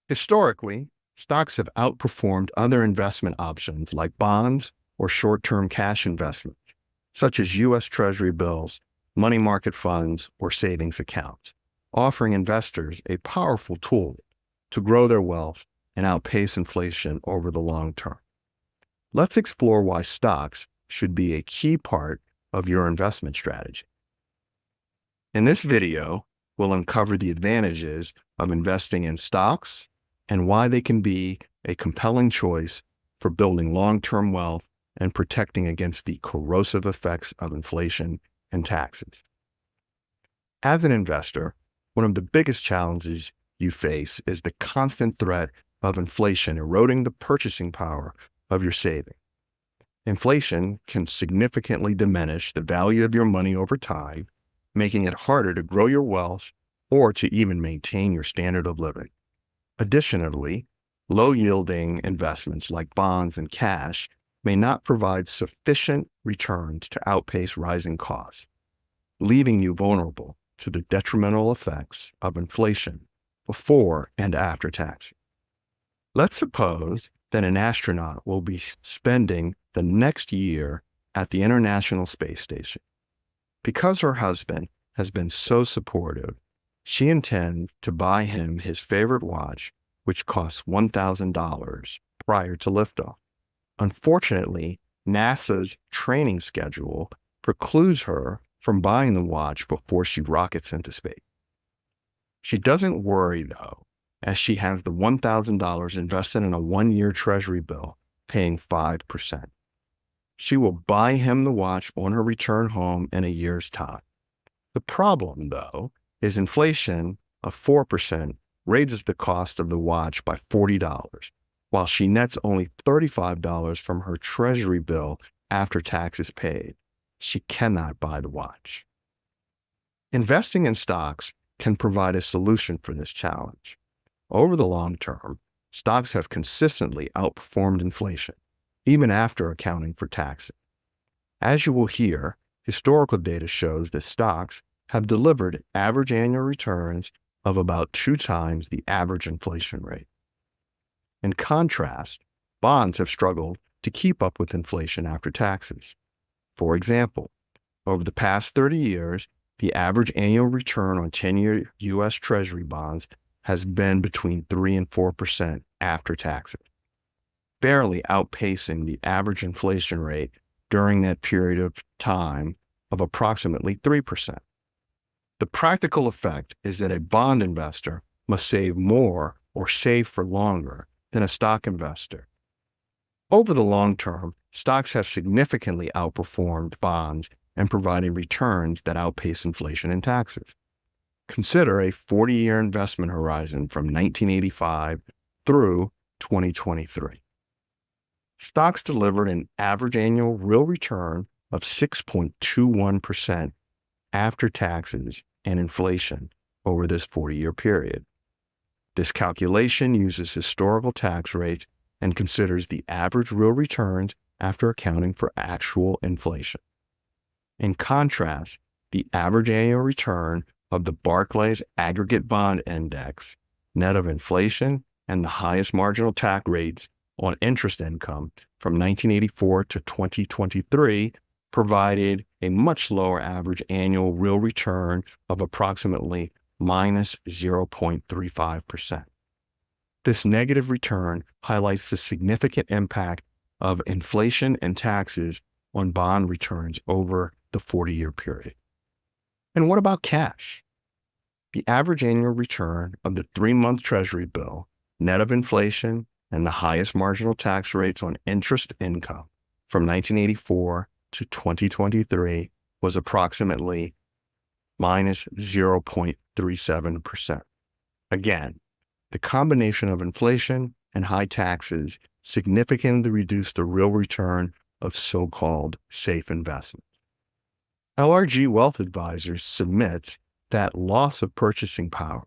Historically, stocks have outperformed other investment options like bonds or short-term cash investments, such as U.S. Treasury bills, money market funds, or savings accounts, offering investors a powerful tool to grow their wealth and outpace inflation over the long term. Let's explore why stocks should be a key part of your investment strategy. In this video, we'll uncover the advantages of investing in stocks and why they can be a compelling choice for building long-term wealth and protecting against the corrosive effects of inflation and taxes. As an investor, one of the biggest challenges you face is the constant threat of inflation eroding the purchasing power of your savings. Inflation can significantly diminish the value of your money over time, making it harder to grow your wealth or to even maintain your standard of living. Additionally, low-yielding investments like bonds and cash may not provide sufficient returns to outpace rising costs, leaving you vulnerable to the detrimental effects of inflation before and after taxes. Let's suppose that an astronaut will be spending the next year at the International Space Station. Because her husband has been so supportive, she intends to buy him his favorite watch, which costs $1,000 prior to liftoff. Unfortunately, NASA's training schedule precludes her from buying the watch before she rockets into space. She doesn't worry, though, as she has the $1,000 invested in a one-year treasury bill paying 5%. She will buy him the watch on her return home in a year's time. The problem, though, is inflation of 4% raises the cost of the watch by $40, while she nets only $35 from her treasury bill after taxes paid. She cannot buy the watch. Investing in stocks can provide a solution for this challenge. Over the long term, stocks have consistently outperformed inflation, even after accounting for taxes. As you will hear, historical data shows that stocks have delivered average annual returns of about 2 times the average inflation rate. In contrast, bonds have struggled to keep up with inflation after taxes. For example, over the past 30 years, the average annual return on 10-year U.S. Treasury bonds has been between 3 and 4% after taxes, barely outpacing the average inflation rate during that period of time of approximately 3%. The practical effect is that a bond investor must save more or save for longer than a stock investor. Over the long term, stocks have significantly outperformed bonds and provided returns that outpace inflation and taxes. Consider a 40-year investment horizon from 1985 through 2023. Stocks delivered an average annual real return of 6.21% after taxes and inflation over this 40-year period. This calculation uses historical tax rates and considers the average real returns after accounting for actual inflation. In contrast, the average annual return of the Barclays Aggregate Bond Index, net of inflation and the highest marginal tax rates on interest income from 1984 to 2023 provided a much lower average annual real return of approximately minus 0.35%. This negative return highlights the significant impact of inflation and taxes on bond returns over the 40-year period. And what about cash? The average annual return of the 3-month Treasury bill, net of inflation and the highest marginal tax rates on interest income from 1984 to 2023 was approximately minus 0.37%. Again, the combination of inflation and high taxes significantly reduced the real return of so-called safe investments. LRG Wealth Advisors submit that loss of purchasing power,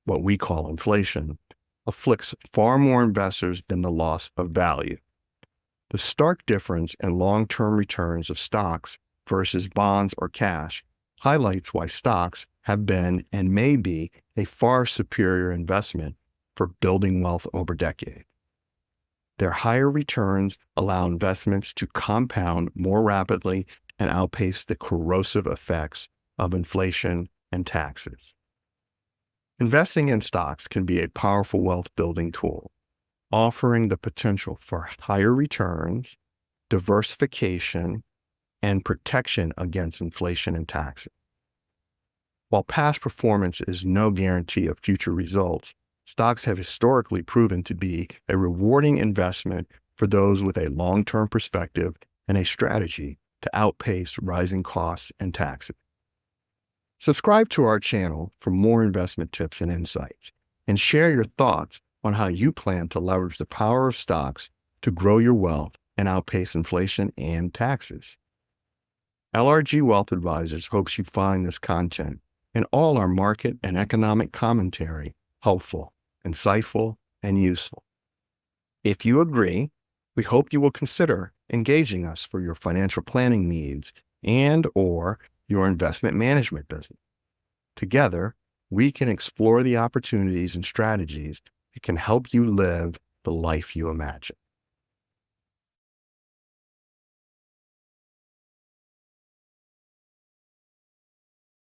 what we call inflation, afflicts far more investors than the loss of value. The stark difference in long-term returns of stocks versus bonds or cash highlights why stocks have been and may be a far superior investment for building wealth over decades. Their higher returns allow investments to compound more rapidly and outpace the corrosive effects of inflation and taxes. Investing in stocks can be a powerful wealth-building tool, offering the potential for higher returns, diversification, and protection against inflation and taxes. While past performance is no guarantee of future results, stocks have historically proven to be a rewarding investment for those with a long-term perspective and a strategy to outpace rising costs and taxes. Subscribe to our channel for more investment tips and insights, and share your thoughts on how you plan to leverage the power of stocks to grow your wealth and outpace inflation and taxes. LRG Wealth Advisors hopes you find this content and all our market and economic commentary helpful, insightful, and useful. If you agree, we hope you will consider engaging us for your financial planning needs and/or your investment management business. Together, we can explore the opportunities and strategies that can help you live the life you imagine.